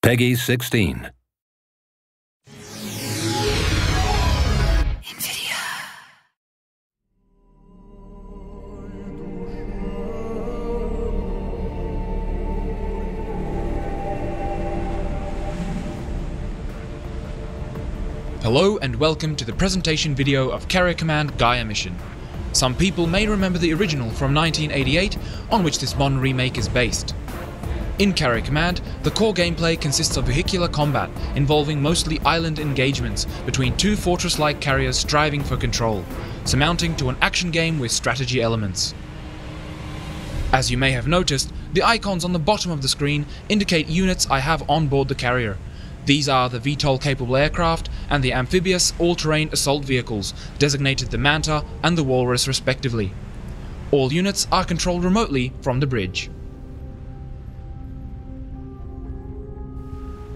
Peggy 16. Hello and welcome to the presentation video of Carrier Command Gaea Mission. Some people may remember the original from 1988, on which this modern remake is based. In Carrier Command, the core gameplay consists of vehicular combat involving mostly island engagements between two fortress-like carriers striving for control, surmounting to an action game with strategy elements. As you may have noticed, the icons on the bottom of the screen indicate units I have on board the carrier. These are the VTOL-capable aircraft and the amphibious all-terrain assault vehicles, designated the Manta and the Walrus respectively. All units are controlled remotely from the bridge.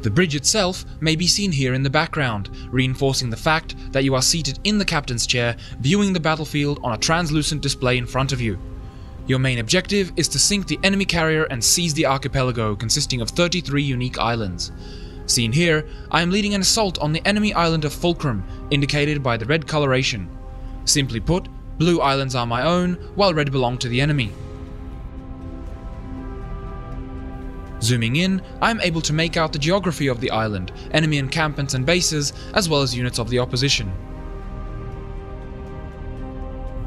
The bridge itself may be seen here in the background, reinforcing the fact that you are seated in the captain's chair, viewing the battlefield on a translucent display in front of you. Your main objective is to sink the enemy carrier and seize the archipelago, consisting of 33 unique islands. Seen here, I am leading an assault on the enemy island of Fulcrum, indicated by the red coloration. Simply put, blue islands are my own, while red belong to the enemy. Zooming in, I am able to make out the geography of the island, enemy encampments and bases, as well as units of the opposition.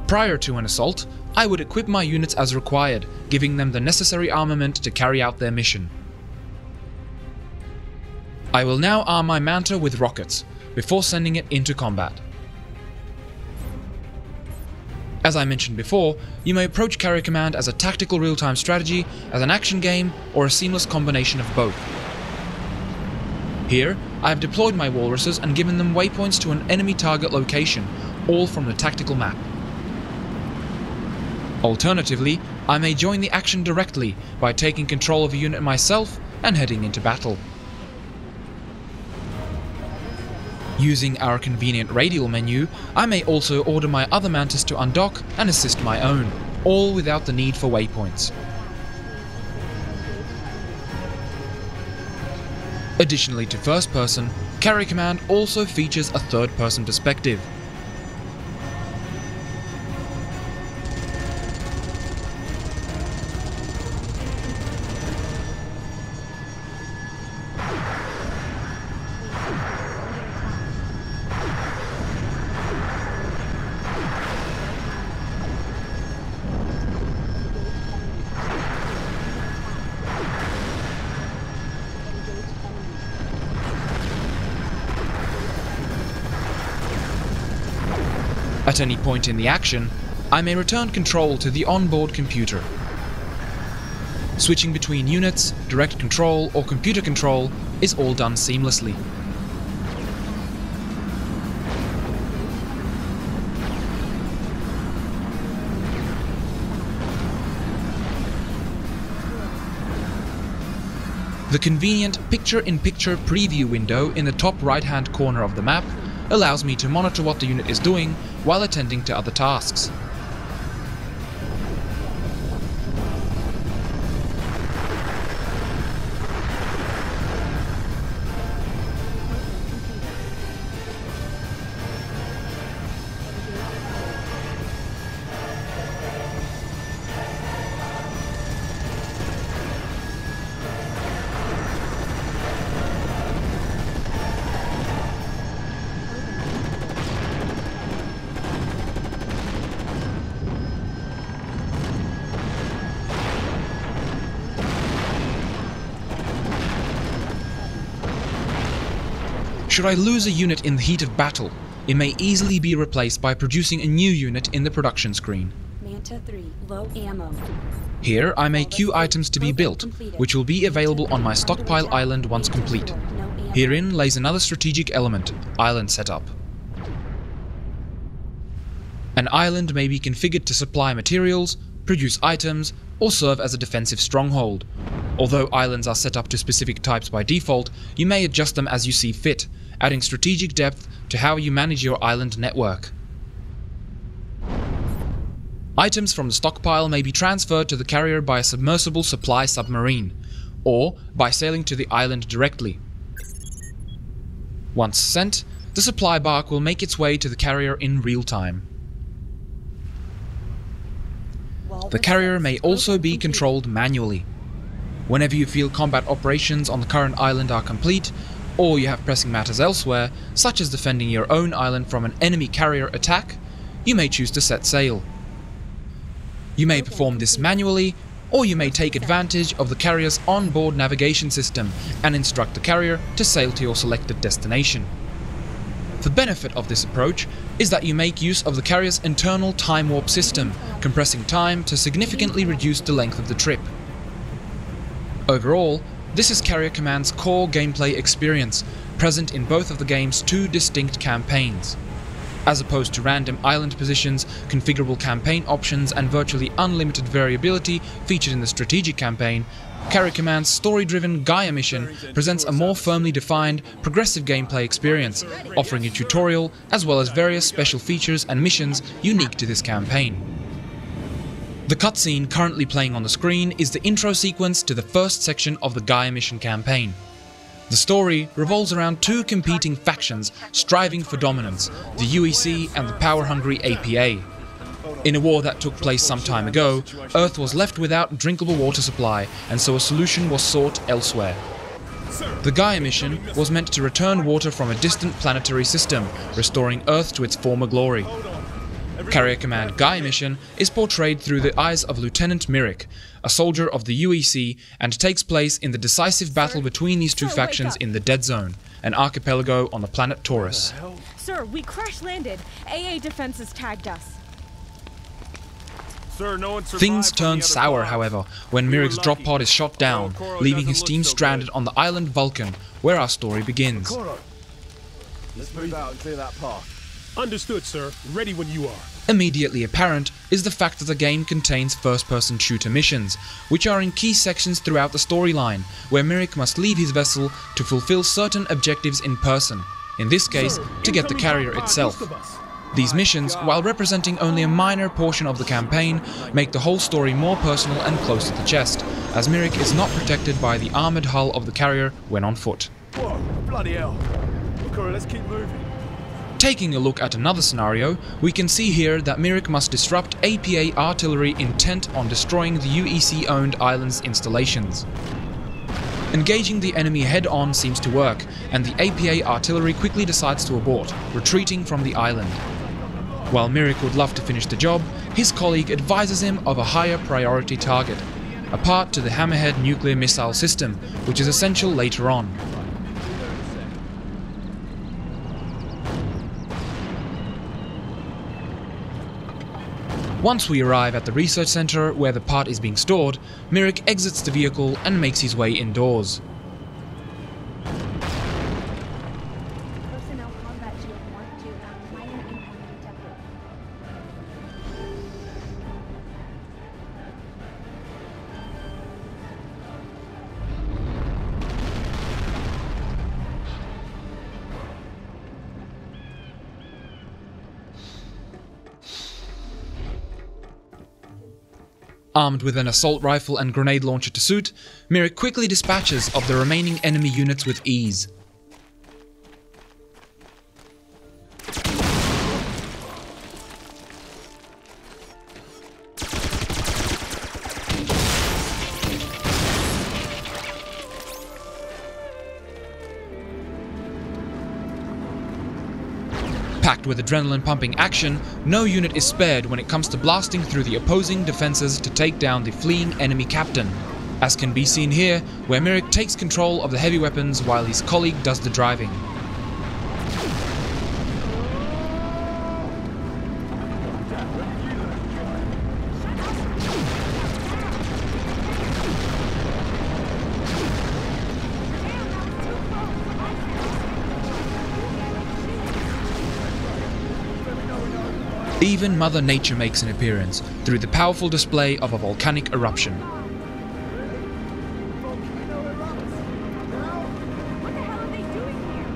Prior to an assault, I would equip my units as required, giving them the necessary armament to carry out their mission. I will now arm my Manta with rockets, before sending it into combat. As I mentioned before, you may approach Carrier Command as a tactical real-time strategy, as an action game, or a seamless combination of both. Here, I have deployed my walruses and given them waypoints to an enemy target location, all from the tactical map. Alternatively, I may join the action directly by taking control of a unit myself and heading into battle. Using our convenient radial menu, I may also order my other Mantas to undock and assist my own, all without the need for waypoints. Additionally to first person, Carrier Command also features a third person perspective. At any point in the action, I may return control to the onboard computer. Switching between units, direct control, or computer control is all done seamlessly. The convenient picture-in-picture preview window in the top right-hand corner of the map allows me to monitor what the unit is doing while attending to other tasks. Should I lose a unit in the heat of battle, it may easily be replaced by producing a new unit in the production screen. Manta 3, low ammo. Here I may queue items to be built, which will be available on my stockpile island once complete. Herein lays another strategic element, island setup. An island may be configured to supply materials, produce items, or serve as a defensive stronghold. Although islands are set up to specific types by default, you may adjust them as you see fit, adding strategic depth to how you manage your island network. Items from the stockpile may be transferred to the carrier by a submersible supply submarine. or by sailing to the island directly. Once sent, the supply bark will make its way to the carrier in real time. The carrier may also be controlled manually. Whenever you feel combat operations on the current island are complete, or you have pressing matters elsewhere, such as defending your own island from an enemy carrier attack, you may choose to set sail. You may perform this manually, or you may take advantage of the carrier's onboard navigation system and instruct the carrier to sail to your selected destination. The benefit of this approach is that you make use of the carrier's internal time warp system, compressing time to significantly reduce the length of the trip. Overall, this is Carrier Command's core gameplay experience, present in both of the game's two distinct campaigns. As opposed to random island positions, configurable campaign options, and virtually unlimited variability featured in the strategic campaign, Carrier Command's story-driven Gaea Mission presents a more firmly defined, progressive gameplay experience, offering a tutorial as well as various special features and missions unique to this campaign. The cutscene currently playing on the screen is the intro sequence to the first section of the Gaea Mission campaign. The story revolves around two competing factions striving for dominance, the UEC and the power-hungry APA. In a war that took place some time ago, Earth was left without drinkable water supply, and so a solution was sought elsewhere. The Gaea Mission was meant to return water from a distant planetary system, restoring Earth to its former glory. Carrier Command Gaea Mission is portrayed through the eyes of Lieutenant Myrik, a soldier of the UEC, and takes place in the decisive battle between these two factions in the Dead Zone, an archipelago on the planet Taurus. Sir, we crash-landed. AA defenses tagged us. Sir, no one Things turn sour, however, when Myrik's drop pod is shot down, leaving his team stranded on the island Vulcan, where our story begins. Let's move out and clear that path. Understood, sir. Ready when you are. Immediately apparent is the fact that the game contains first-person shooter missions, which are in key sections throughout the storyline, where Myrik must leave his vessel to fulfill certain objectives in person, in this case, to get the carrier itself. These missions, while representing only a minor portion of the campaign, make the whole story more personal and close to the chest, as Myrik is not protected by the armoured hull of the carrier when on foot. Whoa, bloody hell. Corey, let's keep moving. Taking a look at another scenario, we can see here that Myrik must disrupt APA artillery intent on destroying the UEC-owned island's installations. Engaging the enemy head-on seems to work, and the APA artillery quickly decides to abort, retreating from the island. While Myrik would love to finish the job, his colleague advises him of a higher priority target, a part to the Hammerhead nuclear missile system, which is essential later on. Once we arrive at the research center where the part is being stored, Myrik exits the vehicle and makes his way indoors. Personnel combat shield mark 2 minor incoming detected. Armed with an assault rifle and grenade launcher to suit, Myrik quickly dispatches of the remaining enemy units with ease. Packed with adrenaline-pumping action, no unit is spared when it comes to blasting through the opposing defenses to take down the fleeing enemy captain, as can be seen here, where Myrik takes control of the heavy weapons while his colleague does the driving. Even Mother Nature makes an appearance through the powerful display of a volcanic eruption. What the hell are they doing here?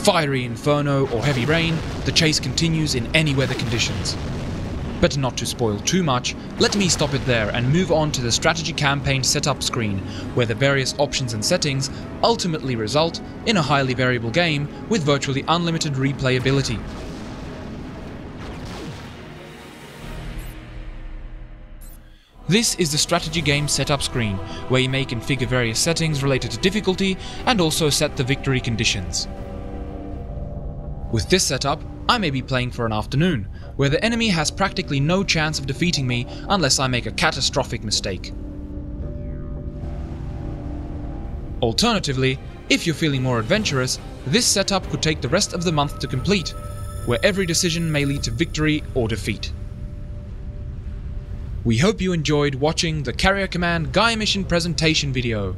Fiery inferno or heavy rain, the chase continues in any weather conditions. Better not to spoil too much, let me stop it there and move on to the strategy campaign setup screen, where the various options and settings ultimately result in a highly variable game with virtually unlimited replayability. This is the strategy game setup screen, where you may configure various settings related to difficulty and also set the victory conditions. With this setup, I may be playing for an afternoon, where the enemy has practically no chance of defeating me unless I make a catastrophic mistake. Alternatively, if you're feeling more adventurous, this setup could take the rest of the month to complete, where every decision may lead to victory or defeat. We hope you enjoyed watching the Carrier Command Gaea Mission presentation video.